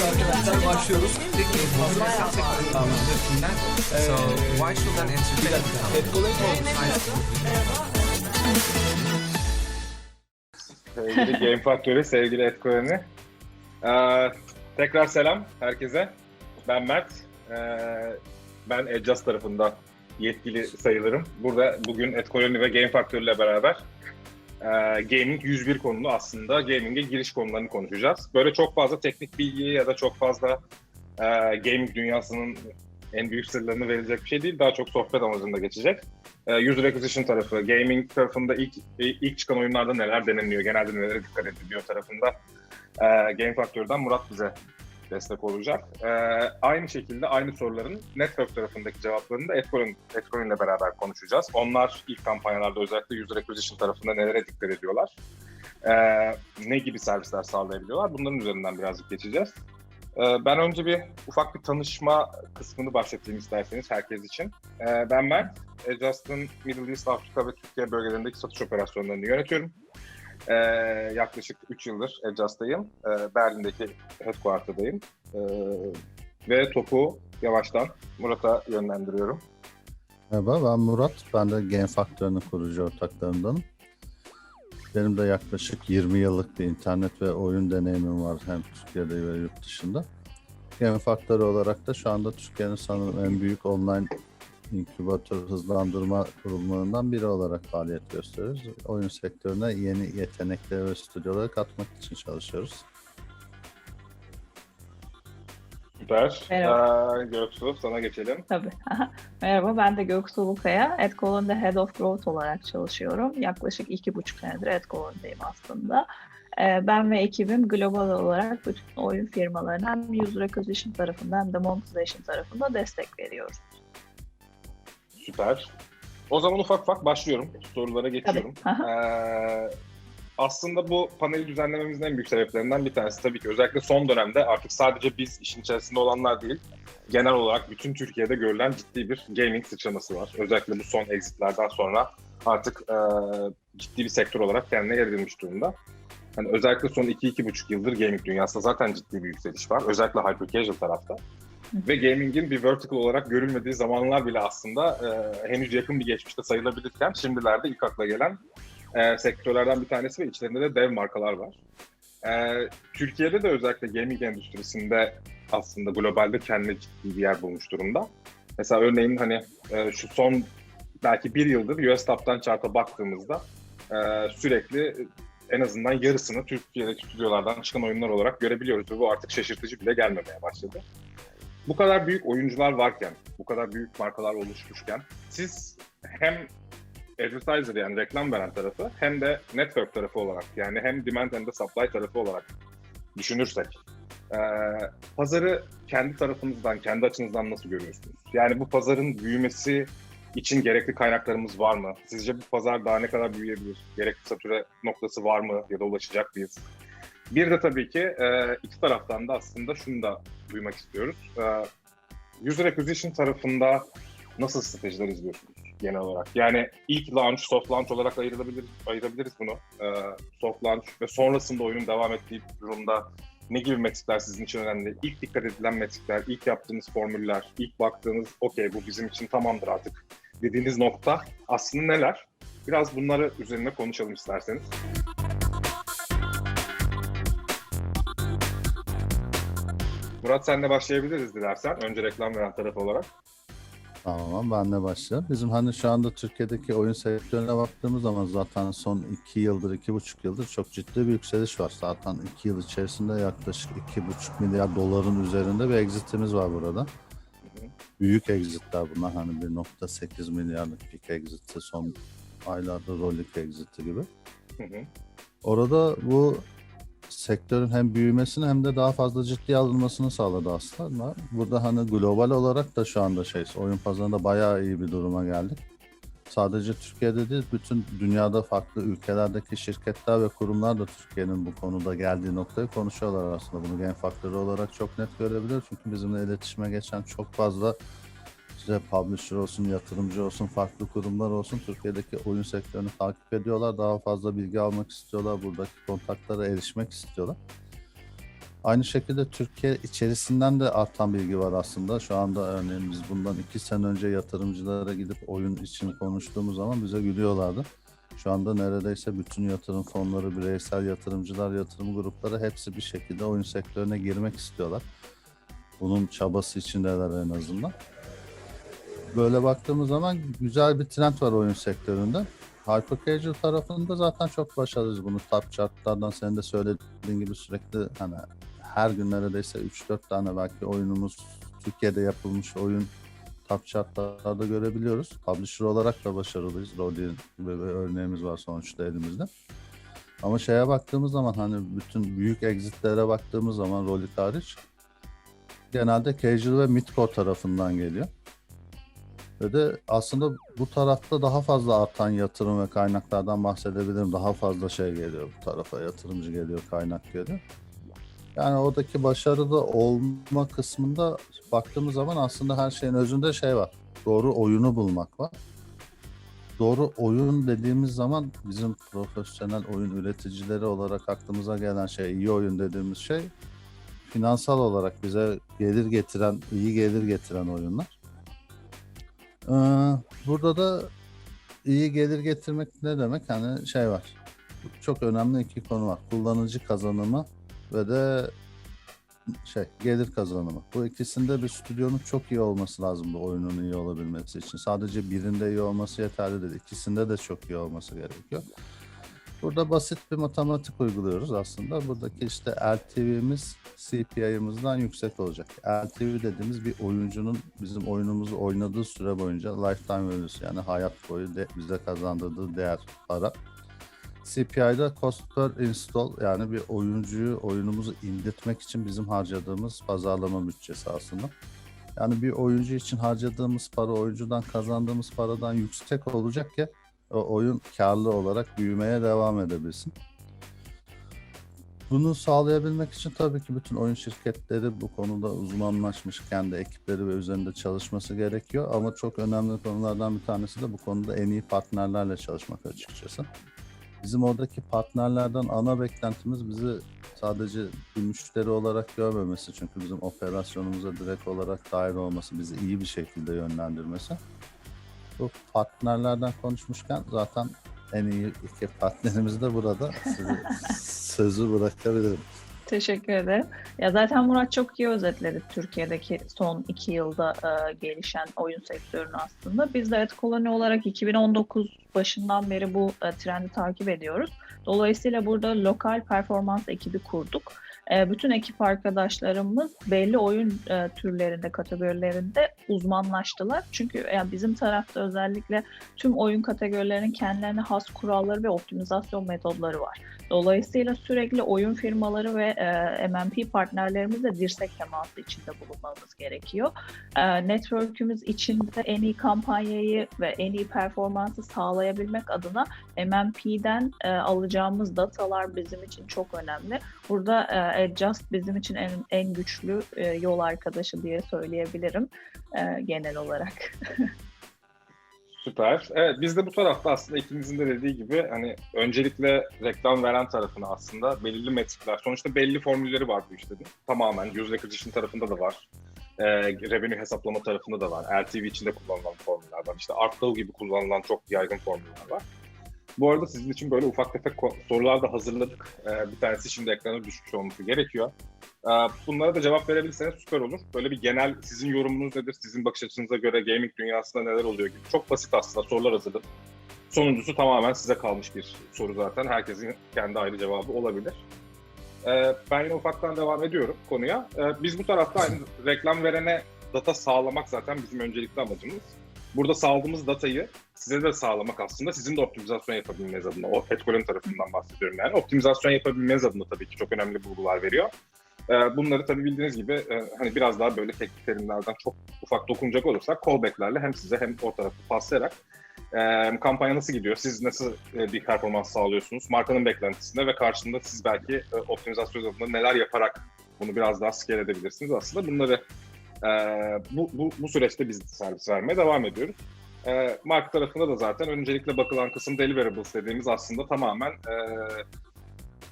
arkadaşlar başlıyoruz. So why should an entertainment Sevgili Game Factory, sevgili Etkoren'i. Tekrar selam herkese. Ben Mert. Ben Adjust tarafında yetkili sayılırım. Burada bugün Etkoren'i ve Game Factory ile beraber Gaming 101 konulu aslında gaming'e giriş konularını konuşacağız. Böyle çok fazla teknik bilgi ya da çok fazla gaming dünyasının en büyük sırlarını verilecek bir şey değil. Daha çok sohbet amacında geçecek. User Acquisition tarafı, gaming tarafında ilk çıkan oyunlarda neler deneniyor, genelde nelere dikkat ediliyor tarafında Game Factory'den Murat bize destek olacak. Aynı şekilde aynı soruların Network tarafındaki cevaplarını da Etcoin ile beraber konuşacağız. Onlar ilk kampanyalarda özellikle User Acquisition tarafında nelere dikkat ediyorlar, ne gibi servisler sağlayabiliyorlar, bunların üzerinden birazcık geçeceğiz. Ben önce ufak bir tanışma kısmını başlatayım isterseniz herkes için. Ben Mert, Adjust'ın Middle East, Afrika ve Türkiye bölgelerindeki satış operasyonlarını yönetiyorum. Yaklaşık 3 yıldır Adjust'tayım. Berlin'deki headquarter'dayım. Ve topu yavaştan Murat'a yönlendiriyorum. Merhaba, ben Murat. Ben de Game Factory'nin kurucu ortaklarındanım. Benim de yaklaşık 20 yıllık bir internet ve oyun deneyimim var hem Türkiye'de ve yurt dışında. Game Factory olarak da şu anda Türkiye'nin sanırım en büyük online inkübatör hızlandırma kurumlarından biri olarak faaliyet gösteriyoruz. Oyun sektörüne yeni yetenekleri ve stüdyoları katmak için çalışıyoruz. Süper. Merhaba. Göksu, sana geçelim. Tabii. Merhaba, ben de Göksu Ulukaya. AdColon'da Head of Growth olarak çalışıyorum. Yaklaşık 2,5 senedir AdColon'dayım aslında. Ben ve ekibim global olarak bütün oyun firmalarına hem User Acquisition tarafından hem de Monetization tarafında destek veriyoruz. Süper. O zaman ufak başlıyorum. Sorulara geçiyorum. Aslında bu paneli düzenlememizin en büyük sebeplerinden bir tanesi tabii ki özellikle son dönemde artık sadece biz işin içerisinde olanlar değil, genel olarak bütün Türkiye'de görülen ciddi bir gaming sıçraması var. Özellikle bu son exitlerden sonra artık ciddi bir sektör olarak kendine yer edilmiş durumda. Yani özellikle son 2-2,5 yıldır gaming dünyasında zaten ciddi bir yükseliş var. Özellikle hyper casual tarafta. Ve gaming'in bir vertical olarak görülmediği zamanlar bile aslında henüz yakın bir geçmişte sayılabilirken şimdilerde ilk akla gelen sektörlerden bir tanesi ve içlerinde de dev markalar var. Türkiye'de de özellikle gaming endüstrisinde aslında globalde kendine ciddi bir yer bulmuş durumda. Mesela örneğin hani şu son belki bir yıldır US Top'tan chart'a baktığımızda sürekli en azından yarısını Türkiye'deki stüdyolardan çıkan oyunlar olarak görebiliyoruz ve bu artık şaşırtıcı bile gelmemeye başladı. Bu kadar büyük oyuncular varken, bu kadar büyük markalar oluşmuşken siz hem advertiser yani reklam veren tarafı hem de network tarafı olarak yani hem demand hem de supply tarafı olarak düşünürsek pazarı kendi tarafınızdan, kendi açınızdan nasıl görüyorsunuz? Yani bu pazarın büyümesi için gerekli kaynaklarımız var mı? Sizce bu pazar daha ne kadar büyüyebilir? Gerekli satüre noktası var mı ya da ulaşacak mıyız? Bir de tabii ki iki taraftan da aslında şunu da duymak istiyoruz. User Acquisition tarafında nasıl stratejiler izliyorsunuz genel olarak? Yani ilk launch, soft launch olarak ayırabiliriz bunu. Soft launch ve sonrasında oyunun devam ettiği durumda ne gibi metrikler sizin için önemli? İlk dikkat edilen metrikler, ilk yaptığınız formüller, ilk baktığınız okey bu bizim için tamamdır artık dediğiniz nokta aslında neler? Biraz bunları üzerine konuşalım isterseniz. Murat senle başlayabiliriz dilersen. Önce reklam veren taraf olarak. Tamam, ben de başlayayım. Bizim hani şu anda Türkiye'deki oyun sektörüne baktığımız zaman zaten son 2 yıldır, 2,5 yıldır çok ciddi bir yükseliş var. Zaten 2 yıl içerisinde yaklaşık 2,5 milyar doların üzerinde bir exit'imiz var burada. Büyük exit'ler bunlar, hani 1,8 milyarlık peak exit'i, son aylarda rolling exit'i gibi. Orada bu sektörün hem büyümesini hem de daha fazla ciddiye alınmasını sağladı aslında. Burada hani global olarak da şu anda oyun pazarında bayağı iyi bir duruma geldik. Sadece Türkiye'de değil, bütün dünyada farklı ülkelerdeki şirketler ve kurumlar da Türkiye'nin bu konuda geldiği noktayı konuşuyorlar aslında. Bunu Game Factory olarak çok net görebilir. Çünkü bizimle iletişime geçen çok fazla publisher olsun, yatırımcı olsun, farklı kurumlar olsun Türkiye'deki oyun sektörünü takip ediyorlar. Daha fazla bilgi almak istiyorlar. Buradaki kontaklara erişmek istiyorlar. Aynı şekilde Türkiye içerisinden de artan bilgi var aslında. Şu anda örneğin biz bundan 2 sene önce yatırımcılara gidip oyun için konuştuğumuz zaman bize gülüyorlardı. Şu anda neredeyse bütün yatırım fonları, bireysel yatırımcılar, yatırım grupları hepsi bir şekilde oyun sektörüne girmek istiyorlar. Bunun çabası içindeler en azından. Böyle baktığımız zaman güzel bir trend var oyun sektöründe. Hyper Casual tarafında zaten çok başarılıyız. Bunu top chartlardan senin de söylediğin gibi sürekli hani her gün neredeyse 3-4 tane belki oyunumuz, Türkiye'de yapılmış oyun top chartlarda görebiliyoruz. Publisher olarak da başarılıyız. Rodi'nin gibi bir örneğimiz var sonuçta elimizde. Ama şeye baktığımız zaman hani bütün büyük exitlere baktığımız zaman Rolik hariç genelde casual ve midcore tarafından geliyor. Ve de aslında bu tarafta daha fazla artan yatırım ve kaynaklardan bahsedebilirim. Daha fazla şey geliyor bu tarafa, yatırımcı geliyor, kaynak geliyor. Yani oradaki başarılı olma kısmında baktığımız zaman aslında her şeyin özünde şey var. Doğru oyunu bulmak var. Doğru oyun dediğimiz zaman bizim profesyonel oyun üreticileri olarak aklımıza gelen şey, iyi oyun dediğimiz şey finansal olarak bize gelir getiren, iyi gelir getiren oyunlar. Burada da iyi gelir getirmek ne demek? Hani şey var. Çok önemli iki konu var. Kullanıcı kazanımı ve de gelir kazanımı. Bu ikisinde bir stüdyonun çok iyi olması lazım bu oyunun iyi olabilmesi için. Sadece birinde iyi olması yeterli değil. İkisinde de çok iyi olması gerekiyor. Burada basit bir matematik uyguluyoruz aslında. Buradaki işte LTV'miz CPI'ımızdan yüksek olacak. LTV dediğimiz bir oyuncunun bizim oyunumuzu oynadığı süre boyunca lifetime value'su yani hayat boyu bize kazandırdığı değer para. CPI'da cost per install yani bir oyunumuzu indirtmek için bizim harcadığımız pazarlama bütçesi aslında. Yani bir oyuncu için harcadığımız para oyuncudan kazandığımız paradan yüksek olacak ki o oyun karlı olarak büyümeye devam edebilsin. Bunu sağlayabilmek için tabii ki bütün oyun şirketleri bu konuda uzmanlaşmış, kendi ekipleri ve üzerinde çalışması gerekiyor. Ama çok önemli konulardan bir tanesi de bu konuda en iyi partnerlerle çalışmak açıkçası. Bizim oradaki partnerlerden ana beklentimiz bizi sadece bir müşteri olarak görmemesi. Çünkü bizim operasyonumuza direkt olarak dahil olması, bizi iyi bir şekilde yönlendirmesi. Bu partnerlerden konuşmuşken zaten en iyi iki partnerimiz de burada. Size sözü bırakabilirim. Teşekkür ederim. Ya zaten Murat çok iyi özetledi Türkiye'deki son 2 yılda gelişen oyun sektörünü aslında. Biz de Etkoloni olarak 2019 başından beri bu trendi takip ediyoruz. Dolayısıyla burada lokal performans ekibi kurduk. Bütün ekip arkadaşlarımız belli oyun türlerinde, kategorilerinde uzmanlaştılar. Çünkü yani bizim tarafta özellikle tüm oyun kategorilerinin kendilerine has kuralları ve optimizasyon metodları var. Dolayısıyla sürekli oyun firmaları ve MMP partnerlerimizle dirsek teması içinde bulunmamız gerekiyor. Network'ümüz içinde en iyi kampanyayı ve en iyi performansı sağlayabilmek adına MMP'den alacağımız datalar bizim için çok önemli. Burada Adjust bizim için en güçlü yol arkadaşı diye söyleyebilirim genel olarak. Süper. Evet, biz de bu tarafta aslında ikimizin de dediği gibi hani öncelikle reklam veren tarafına aslında belirli metrikler, sonuçta belli formülleri var bu işte. Tamamen user acquisition tarafında da var. Revenue hesaplama tarafında da var. LTV içinde kullanılan formüller var. İşte ARPDAU gibi kullanılan çok yaygın formüller var. Bu arada sizin için böyle ufak tefek sorular da hazırladık. Bir tanesi şimdi ekrana düşmüş olması gerekiyor. Bunlara da cevap verebilirseniz süper olur. Böyle bir genel sizin yorumunuz nedir? Sizin bakış açınıza göre gaming dünyasında neler oluyor gibi. Çok basit aslında sorular hazırladım. Sonuncusu tamamen size kalmış bir soru zaten. Herkesin kendi ayrı cevabı olabilir. Ben yine ufaktan devam ediyorum konuya. Biz bu tarafta aynı reklam verene data sağlamak zaten bizim öncelikli amacımız. Burada sağladığımız datayı size de sağlamak aslında sizin de optimizasyon yapabilmeniz adına, o Etkoloni tarafından bahsediyorum yani. Optimizasyon yapabilmeniz adına tabii ki çok önemli bulgular veriyor. Bunları tabii bildiğiniz gibi hani biraz daha böyle teknik terimlerden çok ufak dokunacak olursak callback'lerle hem size hem o tarafı paslayarak kampanya nasıl gidiyor, siz nasıl bir performans sağlıyorsunuz, markanın beklentisinde ve karşında siz belki optimizasyon adına neler yaparak bunu biraz daha scale edebilirsiniz aslında. Bunları bu süreçte biz servis vermeye devam ediyoruz. Marka tarafında da zaten öncelikle bakılan kısım deliverables dediğimiz aslında tamamen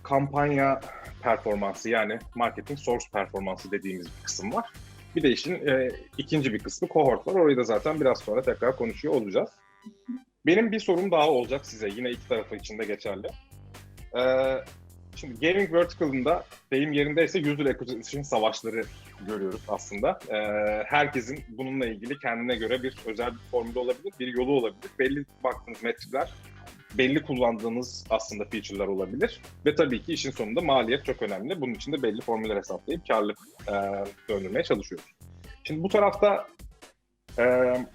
kampanya performansı, yani marketing source performansı dediğimiz bir kısım var. Bir de işin ikinci bir kısmı cohort var. Orayı da zaten biraz sonra tekrar konuşuyor olacağız. Benim bir sorum daha olacak size. Yine iki tarafı için de geçerli. Şimdi gaming vertical'ında deyim yerindeyse user acquisition savaşları görüyoruz aslında. Herkesin bununla ilgili kendine göre bir özel bir formülü olabilir, bir yolu olabilir. Belli baktığınız metrikler, belli kullandığınız aslında feature'lar olabilir. Ve tabii ki işin sonunda maliyet çok önemli. Bunun için de belli formüller hesaplayıp karlılık döndürmeye çalışıyoruz. Şimdi bu tarafta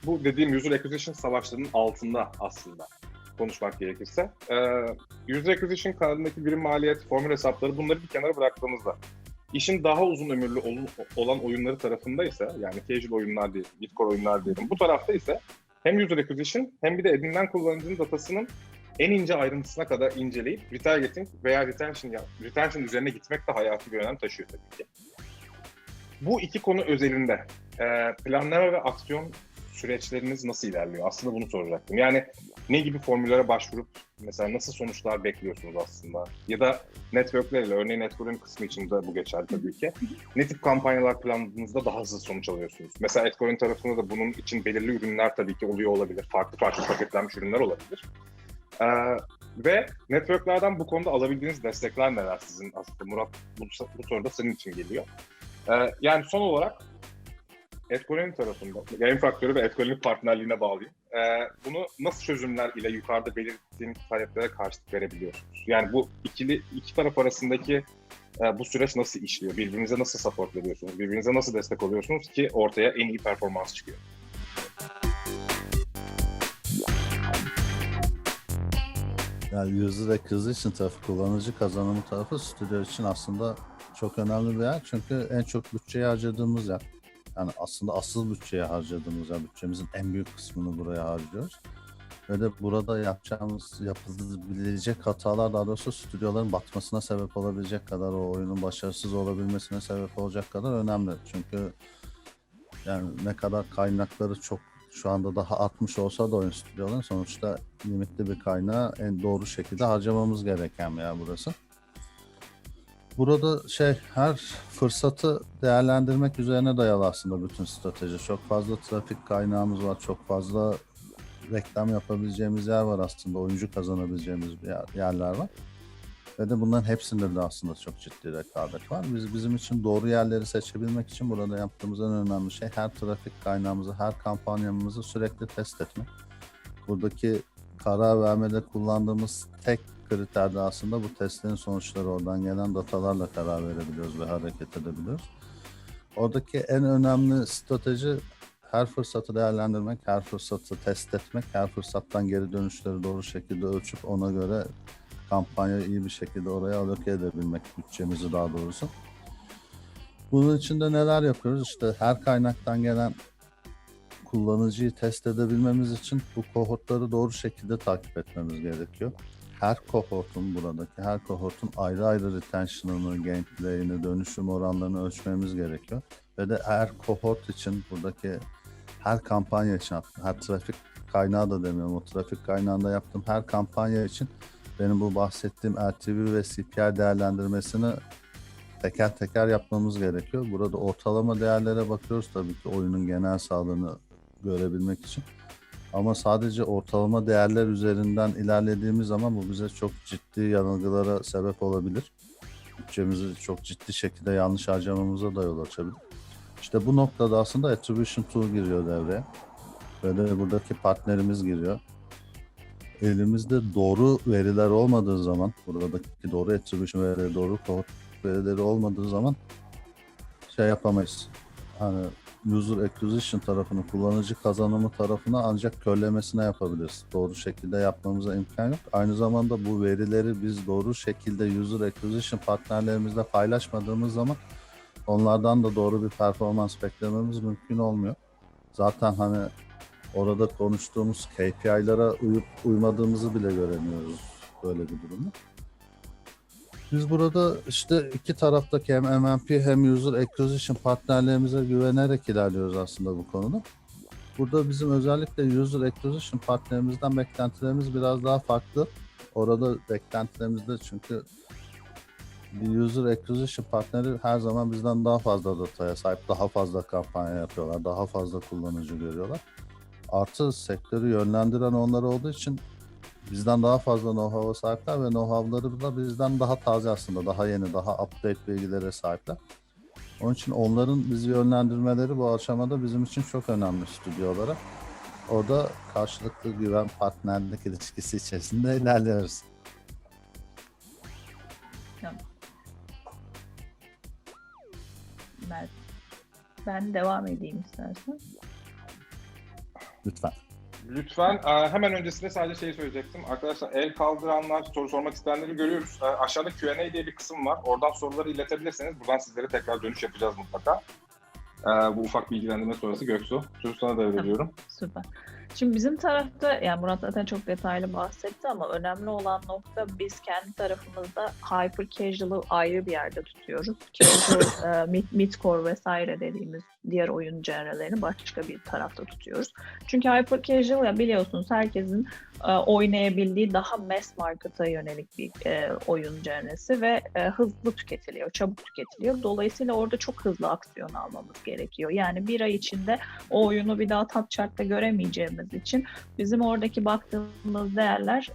bu dediğim user acquisition savaşlarının altında aslında konuşmak gerekirse. User acquisition kanalındaki birim maliyet, formül hesapları, bunları bir kenara bıraktığımızda işin daha uzun ömürlü olan oyunları tarafında ise, yani casual oyunlar diyelim, mid-core oyunlar diyelim, bu tarafta ise hem user acquisition hem bir de edinilen kullanıcının datasının en ince ayrıntısına kadar inceleyip retargeting veya retention üzerine gitmek de hayati bir önem taşıyor tabii ki. Bu iki konu özelinde planlama ve aksiyon süreçleriniz nasıl ilerliyor? Aslında bunu soracaktım. Yani ne gibi formüllere başvurup mesela nasıl sonuçlar bekliyorsunuz aslında? Ya da networklerle, örneğin network'ün kısmı için de bu geçerli tabii ki. Ne tip kampanyalar planladığınızda daha hızlı sonuç alıyorsunuz? Mesela Edcoin tarafında da bunun için belirli ürünler tabii ki oluyor olabilir. Farklı paketlenmiş ürünler olabilir. Ve networklerden bu konuda alabildiğiniz destekler neler sizin aslında? Murat, bu soru da senin için geliyor. Yani son olarak Edcoin tarafında, Game Factory ve Edcoin'in partnerliğine bağlıyım. Bunu nasıl çözümler ile yukarıda belirttiğim taleplere karşılık verebiliyorsunuz? Yani bu iki taraf arasındaki bu süreç nasıl işliyor? Birbirinize nasıl support veriyorsunuz? Birbirinize nasıl destek oluyorsunuz ki ortaya en iyi performans çıkıyor? Yani user acquisition tarafı, kullanıcı kazanımı tarafı stüdyo için aslında çok önemli bir yer. Çünkü en çok bütçeyi harcadığımız yer. Yani aslında asıl bütçeye harcadığımız yer. Bütçemizin en büyük kısmını buraya harcıyoruz. Ve de burada yapılabilecek hatalar, daha doğrusu stüdyoların batmasına sebep olabilecek kadar, o oyunun başarısız olabilmesine sebep olacak kadar önemli. Çünkü yani ne kadar kaynakları çok şu anda daha artmış olsa da oyun stüdyoların, sonuçta limitli bir kaynağı en doğru şekilde harcamamız gereken bir yer burası. Burada her fırsatı değerlendirmek üzerine dayalı aslında bütün strateji. Çok fazla trafik kaynağımız var, çok fazla reklam yapabileceğimiz yer var aslında, oyuncu kazanabileceğimiz yerler var. Ve de bunların hepsinde de aslında çok ciddi rekabet var. Bizim için doğru yerleri seçebilmek için burada yaptığımız en önemli şey her trafik kaynağımızı, her kampanyamızı sürekli test etmek. Buradaki karar vermede kullandığımız tek kriter de aslında bu testlerin sonuçları, oradan gelen datalarla karar verebiliyoruz ve hareket edebiliyoruz. Oradaki en önemli strateji her fırsatı değerlendirmek, her fırsatı test etmek, her fırsattan geri dönüşleri doğru şekilde ölçüp ona göre kampanyayı iyi bir şekilde oraya aloke edebilmek, bütçemizi daha doğrusu. Bunun için de neler yapıyoruz? İşte her kaynaktan gelen kullanıcıyı test edebilmemiz için bu kohortları doğru şekilde takip etmemiz gerekiyor. Her kohortun ayrı ayrı retention'ını, gameplay'ini, dönüşüm oranlarını ölçmemiz gerekiyor. Ve de her kohort için, buradaki her kampanya için, her trafik kaynağı da demiyorum, o trafik kaynağında yaptığım her kampanya için benim bu bahsettiğim LTV ve CPI değerlendirmesini teker teker yapmamız gerekiyor. Burada ortalama değerlere bakıyoruz tabii ki, oyunun genel sağlığını görebilmek için. Ama sadece ortalama değerler üzerinden ilerlediğimiz zaman bu bize çok ciddi yanılgılara sebep olabilir. Bütçemizi çok ciddi şekilde yanlış harcamamıza da yol açabilir. İşte bu noktada aslında Attribution Tool giriyor devreye. Böyle buradaki partnerimiz giriyor. Elimizde doğru veriler olmadığı zaman, buradaki doğru attribution verileri, doğru kohort verileri olmadığı zaman yapamayız. Hani user acquisition tarafını, kullanıcı kazanımı tarafına ancak körlemesine yapabiliriz. Doğru şekilde yapmamıza imkan yok. Aynı zamanda bu verileri biz doğru şekilde user acquisition partnerlerimizle paylaşmadığımız zaman onlardan da doğru bir performans beklememiz mümkün olmuyor. Zaten hani orada konuştuğumuz KPI'lara uyup uymadığımızı bile göremiyoruz böyle bir durumda. Biz burada işte iki taraftaki hem MMP hem User Acquisition partnerlerimize güvenerek ilerliyoruz aslında bu konuda. Burada bizim özellikle User Acquisition partnerimizden beklentilerimiz biraz daha farklı. Orada beklentilerimizde çünkü bir user acquisition partneri her zaman bizden daha fazla dataya sahip, daha fazla kampanya yapıyorlar, daha fazla kullanıcı görüyorlar. Artı sektörü yönlendiren onlar olduğu için bizden daha fazla know-how'a sahipler ve know-how'ları da bizden daha taze aslında, daha yeni, daha update bilgilere sahipler. Onun için onların bizi yönlendirmeleri bu aşamada bizim için çok önemli stüdyo olarak. Orada karşılıklı güven, partnerlik ilişkisi içerisinde ilerliyoruz. Ben devam edeyim istersen. Lütfen. Lütfen. Hemen öncesinde sadece şeyi söyleyecektim. Arkadaşlar el kaldıranlar, soru sormak isteyenleri görüyoruz. Aşağıda Q&A diye bir kısım var. Oradan soruları iletebilirseniz buradan sizlere tekrar dönüş yapacağız mutlaka. Bu ufak bilgilendirme sonrası Göksu. Sözü sana devrediyorum. Süper. Şimdi bizim tarafta, yani Murat zaten çok detaylı bahsetti ama önemli olan nokta, biz kendi tarafımızda hyper casual'ı ayrı bir yerde tutuyoruz. Casual, midcore vesaire dediğimiz diğer oyun genrelerini başka bir tarafta tutuyoruz. Çünkü hyper casual, ya biliyorsunuz, herkesin oynayabildiği daha mass market'a yönelik bir oyun genresi ve hızlı tüketiliyor, çabuk tüketiliyor. Dolayısıyla orada çok hızlı aksiyon almamız gerekiyor. Yani bir ay içinde o oyunu bir daha top chart'ta göremeyeceğimiz için bizim oradaki baktığımız değerler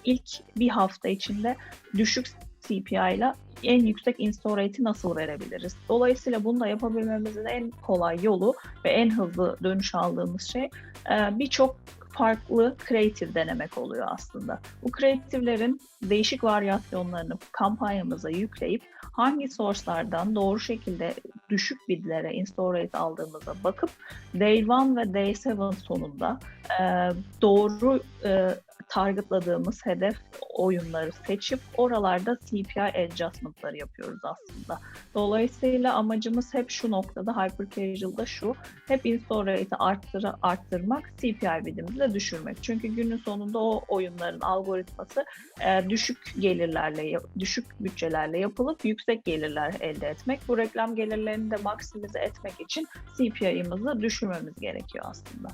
ilk bir hafta içinde düşük CPI ile en yüksek install rate'i nasıl verebiliriz? Dolayısıyla bunu da yapabilmemizin en kolay yolu ve en hızlı dönüş aldığımız şey birçok farklı creative denemek oluyor aslında. Bu creative'lerin değişik varyasyonlarını kampanyamıza yükleyip hangi source'lardan doğru şekilde düşük bidlere install rate aldığımıza bakıp Day 1 ve Day 7 sonunda doğru targetladığımız hedef oyunları seçip oralarda CPI adjustment'ları yapıyoruz aslında. Dolayısıyla amacımız hep şu noktada, hyper casual'da şu, hep install rate'i arttırmak, CPI bidimizi de düşürmek. Çünkü günün sonunda o oyunların algoritması düşük gelirlerle, düşük bütçelerle yapılıp yüksek gelirler elde etmek. Bu reklam gelirlerini de maksimize etmek için CPI'ımızı düşürmemiz gerekiyor aslında.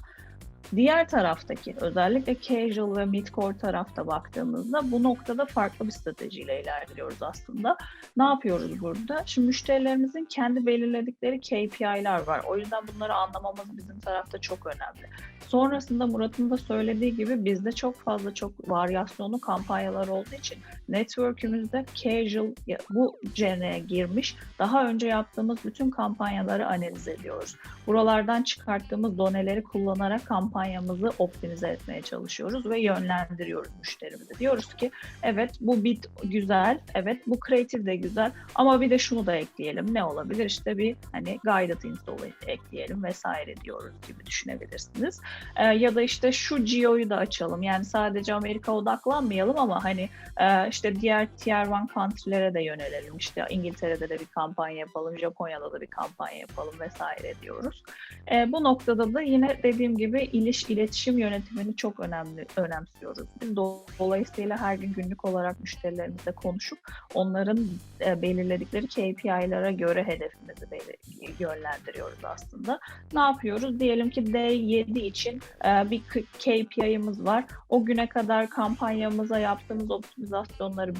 Diğer taraftaki, özellikle casual ve midcore tarafta baktığımızda bu noktada farklı bir stratejiyle ilerliyoruz aslında. Ne yapıyoruz burada? Şimdi müşterilerimizin kendi belirledikleri KPI'ler var. O yüzden bunları anlamamız bizim tarafta çok önemli. Sonrasında Murat'ın da söylediği gibi bizde çok fazla varyasyonlu kampanyalar olduğu için network'ümüzde casual, bu genreye girmiş, daha önce yaptığımız bütün kampanyaları analiz ediyoruz. Buralardan çıkarttığımız doneleri kullanarak kampanyamızı optimize etmeye çalışıyoruz ve yönlendiriyoruz müşterimizi. Diyoruz ki evet, bu bid güzel, evet bu creative de güzel ama bir de şunu da ekleyelim. Ne olabilir? İşte bir guided install ekleyelim vesaire diyoruz gibi düşünebilirsiniz. Ya da işte şu geo'yu da açalım. Yani sadece Amerika odaklanmayalım ama işte diğer Tier 1 country'lere de yönelelim. İşte İngiltere'de de bir kampanya yapalım, Japonya'da da bir kampanya yapalım vesaire diyoruz. Bu noktada da yine dediğim gibi iletişim yönetimini çok önemsiyoruz. Biz dolayısıyla her gün günlük olarak müşterilerimizle konuşup onların belirledikleri KPI'lara göre hedefimizi yönlendiriyoruz aslında. Ne yapıyoruz? Diyelim ki Day 7 için bir KPI'miz var. O güne kadar kampanyamıza yaptığımız optimizasyonları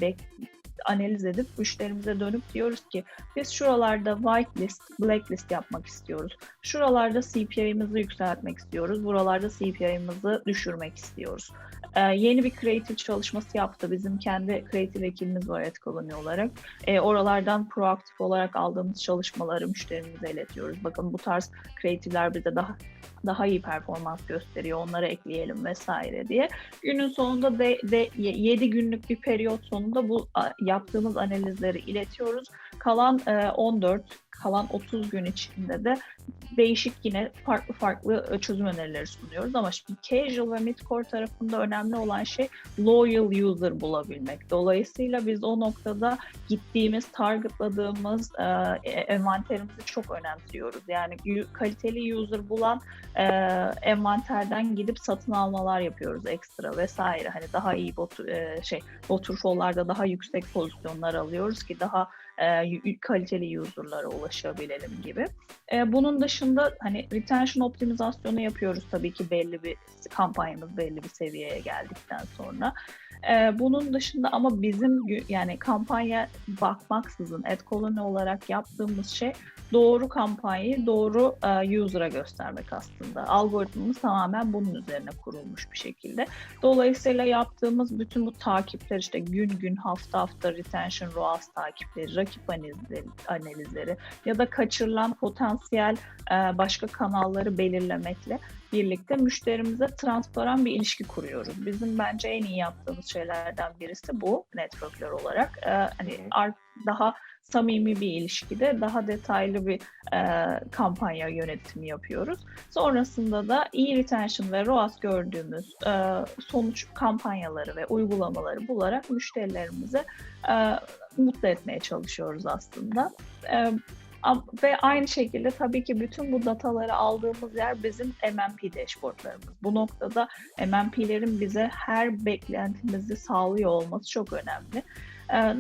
analiz edip müşterimize dönüp diyoruz ki biz şuralarda whitelist, blacklist yapmak istiyoruz. Şuralarda CPI'mizi yükseltmek istiyoruz. Buralarda CPI'mizi düşürmek istiyoruz. Yeni bir creative çalışması yaptı. Bizim kendi creative ekibimiz var AdColony olarak. Oralardan proaktif olarak aldığımız çalışmaları müşterimize iletiyoruz. Bakın bu tarz creative'ler bize daha iyi performans gösteriyor, onları ekleyelim vesaire diye. Günün sonunda 7 günlük bir periyot sonunda bu yaptığımız analizleri iletiyoruz. Kalan 30 gün içinde de değişik yine farklı çözüm önerileri sunuyoruz. Ama şimdi casual ve midcore tarafında önemli olan şey loyal user bulabilmek. Dolayısıyla biz o noktada gittiğimiz, targetladığımız envanterimizi çok önemsiyoruz. Yani kaliteli user bulan envanterden gidip satın almalar yapıyoruz ekstra vesaire. Daha iyi waterfall'larda daha yüksek pozisyonlar alıyoruz ki daha kaliteli user'lara ulaşabilelim gibi. Bunun dışında retention optimizasyonu yapıyoruz tabii ki kampanyamız belli bir seviyeye geldikten sonra. Bunun dışında ama bizim yani kampanya bakmaksızın AdColony olarak yaptığımız şey doğru kampanyayı doğru user'a göstermek aslında. Algoritmamız tamamen bunun üzerine kurulmuş bir şekilde. Dolayısıyla yaptığımız bütün bu takipler işte gün hafta retention ROAS takipleri, rakip analizleri ya da kaçırılan potansiyel başka kanalları belirlemekle birlikte müşterimize transparan bir ilişki kuruyoruz. Bizim bence en iyi yaptığımız şeylerden birisi bu networkler olarak. Hani daha samimi bir ilişkide daha detaylı bir kampanya yönetimi yapıyoruz. Sonrasında da iyi retention ve ROAS gördüğümüz sonuç kampanyaları ve uygulamaları bularak müşterilerimize mutlu etmeye çalışıyoruz aslında. Ve aynı şekilde tabii ki bütün bu dataları aldığımız yer bizim MMP dashboardlarımız. Bu noktada MMP'lerin bize her beklentimizi sağlıyor olması çok önemli.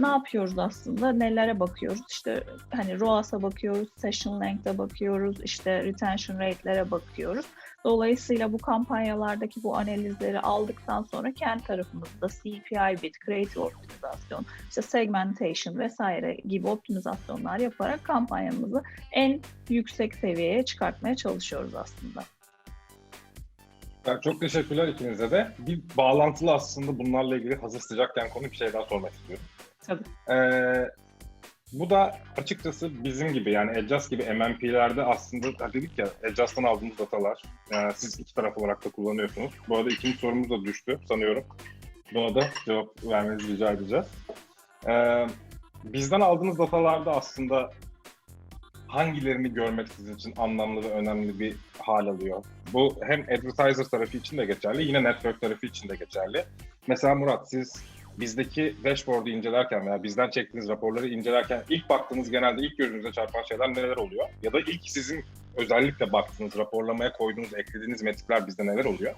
Ne yapıyoruz aslında? Nelere bakıyoruz? İşte hani ROAS'a bakıyoruz, session length'e bakıyoruz, işte retention rate'lere bakıyoruz. Dolayısıyla bu kampanyalardaki bu analizleri aldıktan sonra kendi tarafımızda CPI bid, creative optimizasyon, işte segmentation vesaire gibi optimizasyonlar yaparak kampanyamızı en yüksek seviyeye çıkartmaya çalışıyoruz aslında. Çok teşekkürler ikinize de. Bir bağlantılı aslında bunlarla ilgili hazır sıcakken konu bir şey daha sormak istiyorum. Tabii. Bu da açıkçası bizim gibi yani Adjust gibi MMP'lerde aslında dedik ya Adjust'tan aldığımız datalar siz iki taraf olarak da kullanıyorsunuz. Bu arada ikinci sorumuz da düştü sanıyorum. Buna da cevap vermenizi rica edeceğiz. Bizden aldığınız datalarda aslında hangilerini görmek sizin için anlamlı ve önemli bir hal alıyor? Bu hem advertiser tarafı için de geçerli, yine network tarafı için de geçerli. Mesela Murat, siz bizdeki dashboard'u incelerken veya bizden çektiğiniz raporları incelerken ilk baktığınız, genelde ilk gözünüze çarpan şeyler neler oluyor? Ya da ilk sizin özellikle baktığınız, raporlamaya koyduğunuz, eklediğiniz metrikler bizde neler oluyor?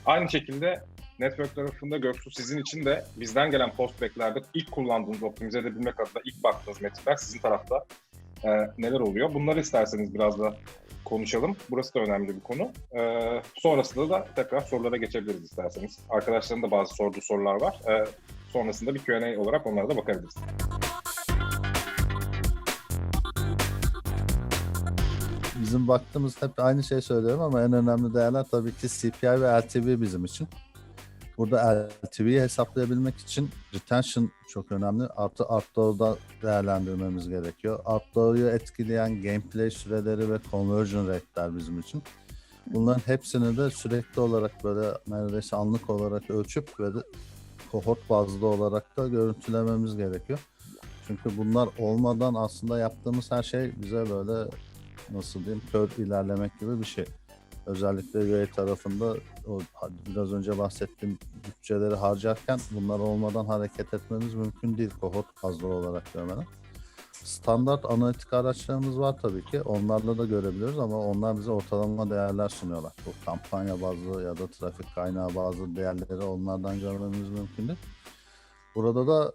Aynı şekilde network tarafında Göksu, sizin için de bizden gelen postbacklerde ilk kullandığınız, optimize edebilmek adına ilk baktığınız metrikler sizin tarafta neler oluyor? Bunları isterseniz biraz da konuşalım. Burası da önemli bir konu. Sonrasında da tekrar sorulara geçebiliriz isterseniz. Arkadaşların da bazı sorduğu sorular var. Sonrasında bir Q&A olarak onlara da bakabiliriz. Bizim baktığımız hep aynı şey söylüyorum ama en önemli değerler tabii ki CPI ve LTV bizim için. Burada LTV'yi hesaplayabilmek için retention çok önemli. Artı outdoor'da değerlendirmemiz gerekiyor. Outdoor'u etkileyen gameplay süreleri ve conversion rate'ler bizim için. Bunların hepsini de sürekli olarak böyle neredeyse anlık olarak ölçüp ve de kohort bazlı olarak da görüntülememiz gerekiyor. Çünkü bunlar olmadan aslında yaptığımız her şey bize böyle nasıl diyeyim kör ilerlemek gibi bir şey. Özellikle UA tarafında o biraz önce bahsettiğim bütçeleri harcarken bunlar olmadan hareket etmemiz mümkün değil kohort bazlı olarak görmeden. Standart analitik araçlarımız var tabii ki. Onlarla da görebiliyoruz ama onlar bize ortalama değerler sunuyorlar. Bu kampanya bazlı ya da trafik kaynağı bazlı değerleri onlardan görmemiz mümkün değil. Burada da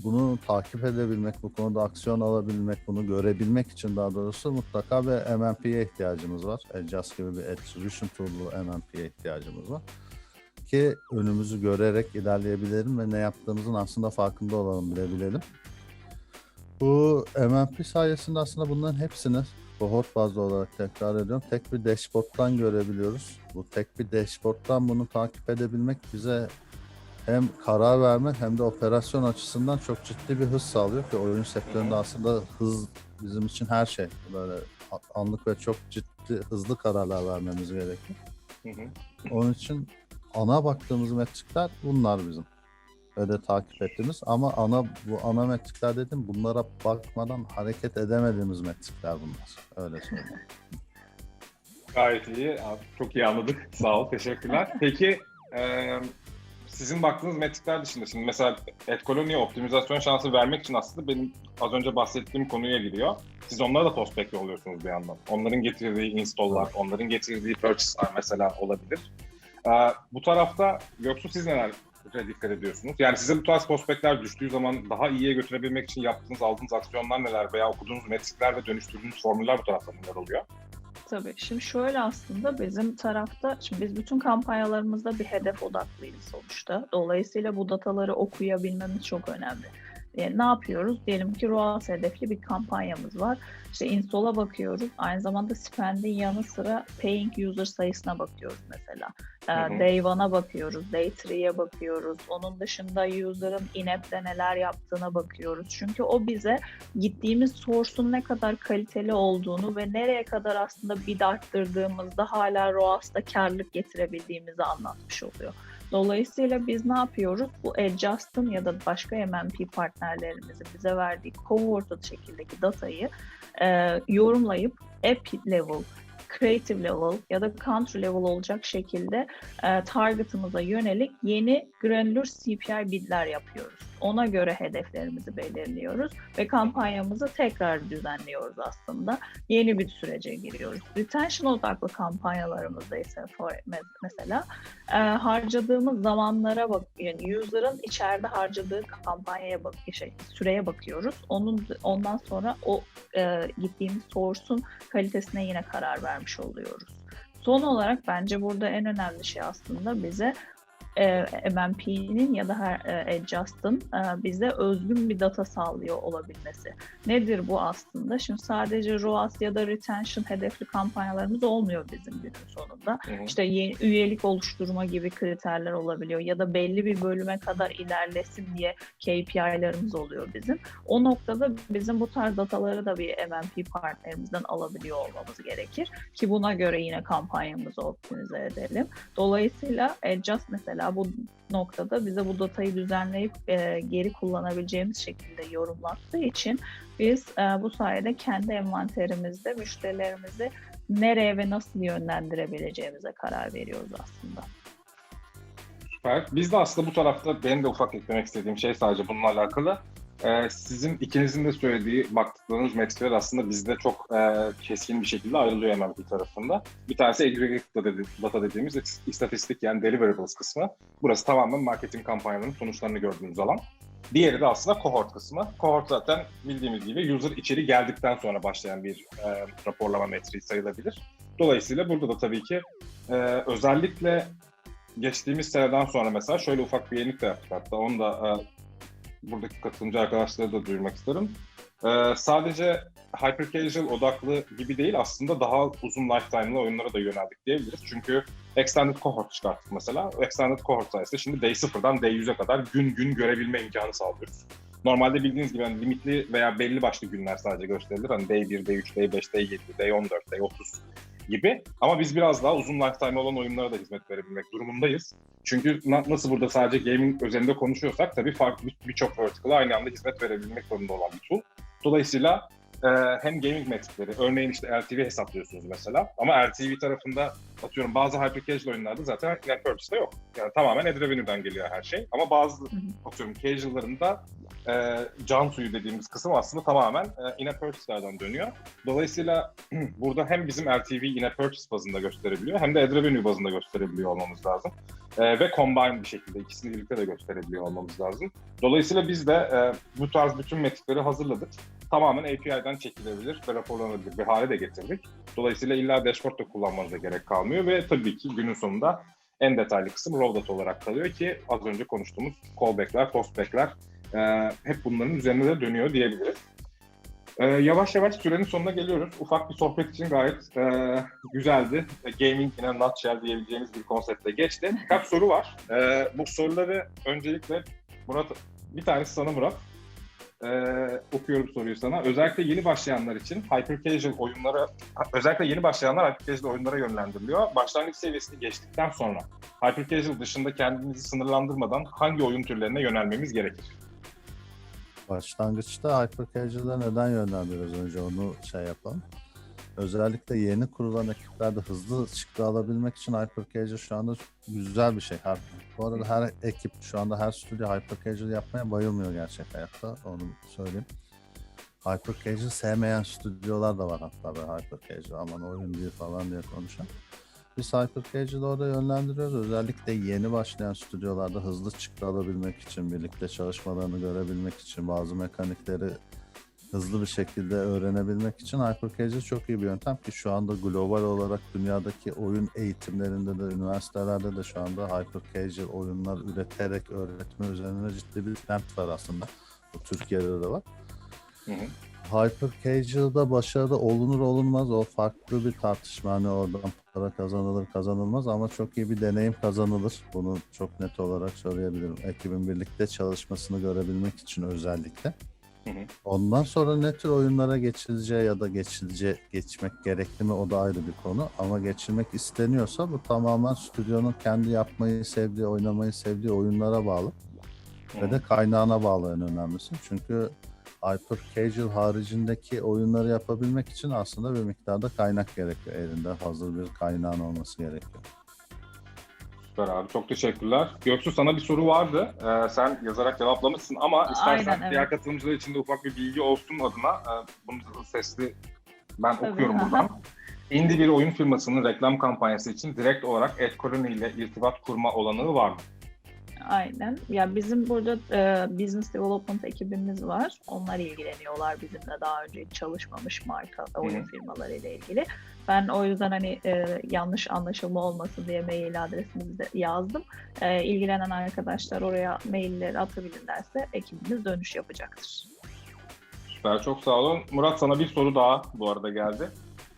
bunu takip edebilmek, bu konuda aksiyon alabilmek, bunu görebilmek için daha doğrusu mutlaka bir MMP'ye ihtiyacımız var. Adjust gibi bir attribution tool'lu MMP'ye ihtiyacımız var. Ki önümüzü görerek ilerleyebilelim ve ne yaptığımızın aslında farkında olalım, bilebilelim. Bu MMP sayesinde aslında bunların hepsini cohort bazlı olarak tekrar ediyorum. Tek bir dashboard'dan görebiliyoruz. Bu tek bir dashboard'dan bunu takip edebilmek bize hem karar verme hem de operasyon açısından çok ciddi bir hız sağlıyor ki oyun sektöründe aslında hız bizim için her şey. Böyle anlık ve çok ciddi hızlı kararlar vermemiz gerekiyor. Onun için ana baktığımız metrikler bunlar bizim. Öyle takip ettiğimiz ama bu ana metrikler dedim bunlara bakmadan hareket edemediğimiz metrikler bunlar. Öyle söyleyeyim. Gayet iyi. Çok iyi anladık. Sağ ol. Teşekkürler. Peki sizin baktığınız metrikler dışında şimdi mesela AdColony'ye optimizasyon şansı vermek için aslında benim az önce bahsettiğim konuya giriyor. Siz onlara da postback oluyorsunuz bir yandan. Onların getirdiği install'lar, onların getirdiği purchase'lar mesela olabilir. Bu tarafta Göksu siz neler dikkat ediyorsunuz? Yani size bu tarz prospektler düştüğü zaman daha iyiye götürebilmek için aldığınız aksiyonlar neler veya okuduğunuz metrikler ve dönüştürdüğünüz formüller bu tarafta neler oluyor? Tabii. Şimdi şöyle aslında bizim tarafta, şimdi biz bütün kampanyalarımızda bir hedef odaklıyız sonuçta. Dolayısıyla bu dataları okuyabilmemiz çok önemli. Ne yapıyoruz? Diyelim ki ROAS hedefli bir kampanyamız var. İşte install'a bakıyoruz. Aynı zamanda spend'in yanı sıra paying user sayısına bakıyoruz mesela. Day 1'a bakıyoruz, Day 3'ye bakıyoruz. Onun dışında user'ın in-app'te neler yaptığına bakıyoruz. Çünkü o bize gittiğimiz source'un ne kadar kaliteli olduğunu ve nereye kadar aslında bid arttırdığımızda hala ROAS'ta karlılık getirebildiğimizi anlatmış oluyor. Dolayısıyla biz ne yapıyoruz? Bu Adjust'ın ya da başka MMP partnerlerimizin bize verdiği cohorted şekildeki datayı yorumlayıp app level, creative level ya da country level olacak şekilde target'ımıza yönelik yeni granular CPI bidler yapıyoruz. Ona göre hedeflerimizi belirliyoruz ve kampanyamızı tekrar düzenliyoruz aslında. Yeni bir sürece giriyoruz. Retention odaklı kampanyalarımızda ise mesela harcadığımız zamanlara yani user'ın içeride harcadığı kampanyaya süreye bakıyoruz. Ondan sonra o gittiğimiz source'un kalitesine yine karar vermiş oluyoruz. Son olarak bence burada en önemli şey aslında bize MMP'nin ya da Adjust'ın bize özgün bir data sağlıyor olabilmesi. Nedir bu aslında? Şimdi sadece ROAS ya da retention hedefli kampanyalarımız olmuyor bizim günün sonunda. İşte yeni üyelik oluşturma gibi kriterler olabiliyor ya da belli bir bölüme kadar ilerlesin diye KPI'lerimiz oluyor bizim. O noktada bizim bu tarz dataları da bir MMP partnerimizden alabiliyor olmamız gerekir ki buna göre yine kampanyamızı optimize edelim. Dolayısıyla Adjust mesela bu noktada bize bu datayı düzenleyip geri kullanabileceğimiz şekilde yorumlattığı için biz bu sayede kendi envanterimizde müşterilerimizi nereye ve nasıl yönlendirebileceğimize karar veriyoruz aslında. Süper. Biz de aslında bu tarafta benim de ufak eklemek istediğim şey sadece bununla alakalı. Sizin ikinizin de söylediği baktıklarınız metrikler aslında bizde çok keskin bir şekilde ayrılıyor hemen bir tarafında. Bir tanesi aggregate data dediğimiz istatistik yani deliverables kısmı. Burası tamamen marketing kampanyalarının sonuçlarını gördüğümüz alan. Diğeri de aslında cohort kısmı. Cohort zaten bildiğimiz gibi user içeri geldikten sonra başlayan bir raporlama metriği sayılabilir. Dolayısıyla burada da tabii ki özellikle geçtiğimiz seneden sonra mesela şöyle ufak bir yenilik de yaptık hatta onu da buradaki katılımcı arkadaşlara da duyurmak isterim. Sadece hyper casual odaklı gibi değil aslında daha uzun lifetime'lı oyunlara da yöneldik diyebiliriz. Çünkü extended cohort çıkarttık mesela. Extended cohort sayesinde şimdi day 0'dan day 100'e kadar gün görebilme imkanı sağlıyoruz. Normalde bildiğiniz gibi hani limitli veya belli başlı günler sadece gösterilir. Hani day 1, day 3, day 5, day 7, day 14, day 30 gibi. Ama biz biraz daha uzun lifetime olan oyunlara da hizmet verebilmek durumundayız. Çünkü nasıl burada sadece gaming özelinde konuşuyorsak tabii farklı birçok vertical'a aynı anda hizmet verebilmek zorunda olan bir tool. Dolayısıyla hem gaming metrikleri, örneğin işte LTV hesaplıyorsunuz mesela ama LTV tarafında atıyorum bazı hyper casual oyunlarda zaten in-app purchase'da yok. Yani tamamen ad revenue'den geliyor her şey ama bazı atıyorum casual'larında can suyu dediğimiz kısım aslında tamamen in-app purchase'lardan dönüyor. Dolayısıyla burada hem bizim LTV in-app purchase bazında gösterebiliyor hem de ad revenue bazında gösterebiliyor olmamız lazım. Ve combine bir şekilde ikisini birlikte de gösterebiliyor olmamız lazım. Dolayısıyla biz de bu tarz bütün metrikleri hazırladık. Tamamen API'den çekilebilir ve raporlanabilir bir hale de getirdik. Dolayısıyla illa dashboard'da kullanmanıza gerek kalmıyor ve tabii ki günün sonunda en detaylı kısım raw data olarak kalıyor ki az önce konuştuğumuz callback'ler, postback'ler hep bunların üzerine de dönüyor diyebiliriz. Yavaş yavaş sürenin sonuna geliyoruz. Ufak bir sohbet için gayet güzeldi. Gaming in a nutshell diyebileceğimiz bir konsepte geçti. Birkaç soru var. Bu soruları öncelikle Murat, bir tanesi sana Murat. Okuyorum soruyu sana. Özellikle yeni başlayanlar için hyper casual oyunlara, özellikle yeni başlayanlar hyper casual oyunlara yönlendiriliyor. Başlangıç seviyesini geçtikten sonra hyper casual dışında kendimizi sınırlandırmadan hangi oyun türlerine yönelmemiz gerekir? Başlangıçta hyper casual'e neden yönlendiriyoruz önce onu yapalım. Özellikle yeni kurulan ekiplerde hızlı çıktı alabilmek için hyper casual şu anda güzel bir şey. Bu arada her ekip şu anda her stüdyo hyper casual yapmaya bayılmıyor gerçek hayatta, onu söyleyeyim. Hyper casual sevmeyen stüdyolar da var hatta böyle hyper casual aman oyun değil falan diye konuşan. Biz hyper casual'ı orada yönlendiriyoruz. Özellikle yeni başlayan stüdyolarda hızlı çıktı alabilmek için, birlikte çalışmalarını görebilmek için, bazı mekanikleri hızlı bir şekilde öğrenebilmek için hypercasual çok iyi bir yöntem ki şu anda global olarak dünyadaki oyun eğitimlerinde de üniversitelerde de şu anda hypercasual oyunlar üreterek öğretme üzerine ciddi bir trend var aslında. Bu Türkiye'de de var. Hı hı. Hypercasual'da başarılı olunur olunmaz o farklı bir tartışma. Hani oradan para kazanılır kazanılmaz ama çok iyi bir deneyim kazanılır. Bunu çok net olarak söyleyebilirim. Ekibin birlikte çalışmasını görebilmek için özellikle. Hı hı. Ondan sonra ne tür oyunlara geçileceği ya da geçmek gerekli mi o da ayrı bir konu. Ama geçilmek isteniyorsa bu tamamen stüdyonun kendi yapmayı sevdiği, oynamayı sevdiği oyunlara bağlı. Ve de kaynağına bağlı en önemlisi. Çünkü hyper casual haricindeki oyunları yapabilmek için aslında bir miktarda kaynak gerekiyor. Elinde hazır bir kaynağın olması gerekiyor. Süper abi, çok teşekkürler. Göksu, sana bir soru vardı. Sen yazarak cevaplamışsın ama istersen Aynen, evet. diğer katılımcılar için de ufak bir bilgi olsun adına bunu sesli ben Tabii, okuyorum aha. buradan. Indie bir oyun firmasının reklam kampanyası için direkt olarak Edcolony ile irtibat kurma olanağı var mı? Aynen. Ya bizim burada business development ekibimiz var. Onlar ilgileniyorlar bizimle daha önce hiç çalışmamış marka oyun firmaları ile ilgili. Ben o yüzden hani yanlış anlaşılma olmasın diye mail adresimizi de yazdım. İlgilenen arkadaşlar oraya mailleri atabilirlerse ekibimiz dönüş yapacaktır. Süper, çok sağ olun. Murat, sana bir soru daha bu arada geldi.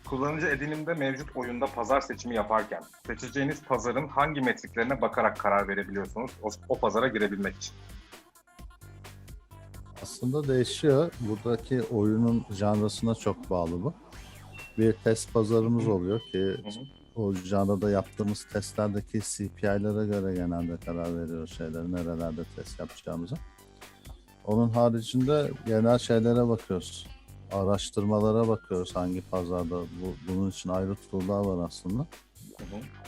Kullanıcı edinimde mevcut oyunda pazar seçimi yaparken seçeceğiniz pazarın hangi metriklerine bakarak karar verebiliyorsunuz o pazara girebilmek için? Aslında değişiyor. Buradaki oyunun janrasına çok bağlı bu. Bir test pazarımız oluyor ki o janrada yaptığımız testlerdeki CPI'lere göre genelde karar veriyoruz nerelerde test yapacağımızı. Onun haricinde genel şeylere bakıyoruz. Araştırmalara bakıyoruz hangi pazarda. Bunun için ayrı tool'lar var aslında.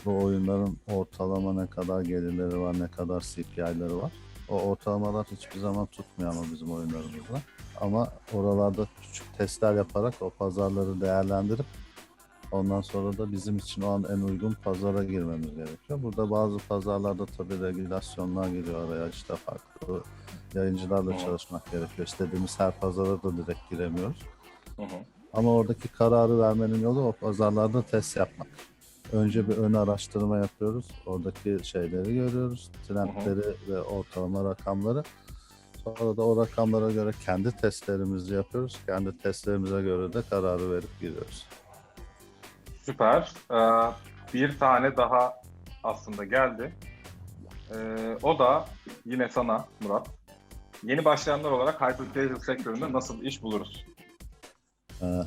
Bu oyunların ortalama ne kadar gelirleri var, ne kadar CPI'leri var. O ortalamalar hiçbir zaman tutmuyor ama bizim oyunlarımızda. Ama oralarda küçük testler yaparak o pazarları değerlendirip ondan sonra da bizim için o an en uygun pazara girmemiz gerekiyor. Burada bazı pazarlarda tabii regülasyonlar giriyor araya, işte farklı yayıncılarla çalışmak gerekiyor. İstediğimiz her pazara da direkt giremiyoruz. Ama oradaki kararı vermenin yolu o pazarlarda test yapmak. Önce bir ön araştırma yapıyoruz. Oradaki şeyleri görüyoruz. Trendleri ve ortalama rakamları. Sonra da o rakamlara göre kendi testlerimizi yapıyoruz. Kendi testlerimize göre de kararı verip giriyoruz. Süper. Bir tane daha aslında geldi. O da yine sana Murat. Yeni başlayanlar olarak hypercasual sektöründe nasıl iş buluruz?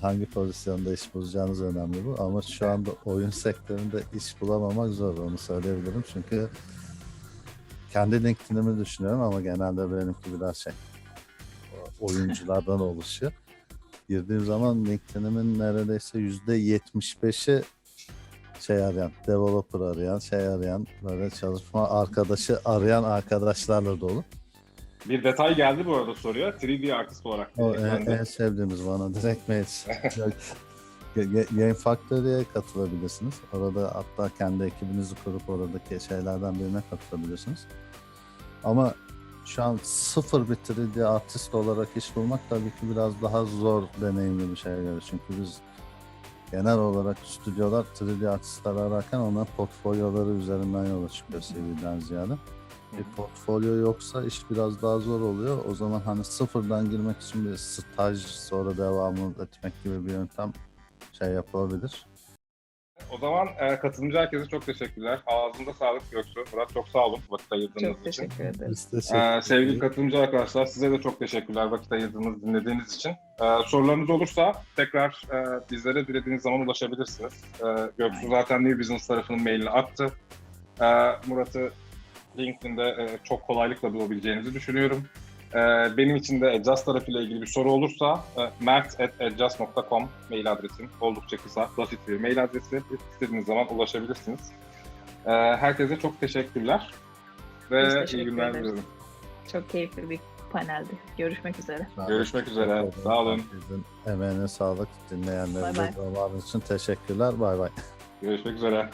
Hangi pozisyonda iş bulacağınız önemli bu. Ama şu anda oyun sektöründe iş bulamamak zor, onu söyleyebilirim. Çünkü kendi LinkedIn'imi düşünüyorum ama genelde benimki biraz oyunculardan oluşuyor. Girdiğim zaman LinkedIn'imin neredeyse %75'i arayan, developer arayan, böyle çalışma arkadaşı arayan arkadaşlarla dolu. Bir detay geldi bu arada soruya. 3D artist olarak. O en sevdiğimiz bana direkt mail. Game Factory'ye katılabilirsiniz. Orada hatta kendi ekibinizi kurup oradaki şeylerden birine katılabilirsiniz. Ama şu an sıfır bir 3D artist olarak iş bulmak tabii ki biraz daha zor deneyimli bir şeye göre. Çünkü biz genel olarak stüdyolar 3D artistler ararken onların portfolyoları üzerinden yola çıkıyor CV'den ziyade. Bir portfolyo yoksa iş biraz daha zor oluyor. O zaman hani sıfırdan girmek için bir staj sonra devamı etmek gibi bir yöntem yapılabilir. O zaman katılımcı herkese çok teşekkürler. Ağzınıza sağlık Göksu. Murat, çok sağ olun vakit ayırdığınız Çok için. teşekkür ederiz. Sevgili katılımcı arkadaşlar, size de çok teşekkürler vakit ayırdığınız, dinlediğiniz için. Sorularınız olursa tekrar bizlere dilediğiniz zaman ulaşabilirsiniz. Göksu zaten New Business tarafının mailini attı. Murat'ı LinkedIn'de çok kolaylıkla bulabileceğinizi düşünüyorum. Benim için de Adjust tarafıyla ilgili bir soru olursa mert@adjust.com mail adresim. Oldukça kısa, basit bir mail adresi. İstediğiniz zaman ulaşabilirsiniz. Herkese çok teşekkürler ve iyi günler diliyorum. Çok keyifli bir paneldi. Görüşmek üzere. Görüşmek üzere. Sağ olun. Herkesin emeğine sağlık. Dinleyenlerimize Bye bye. için teşekkürler. Bay bay. Görüşmek üzere.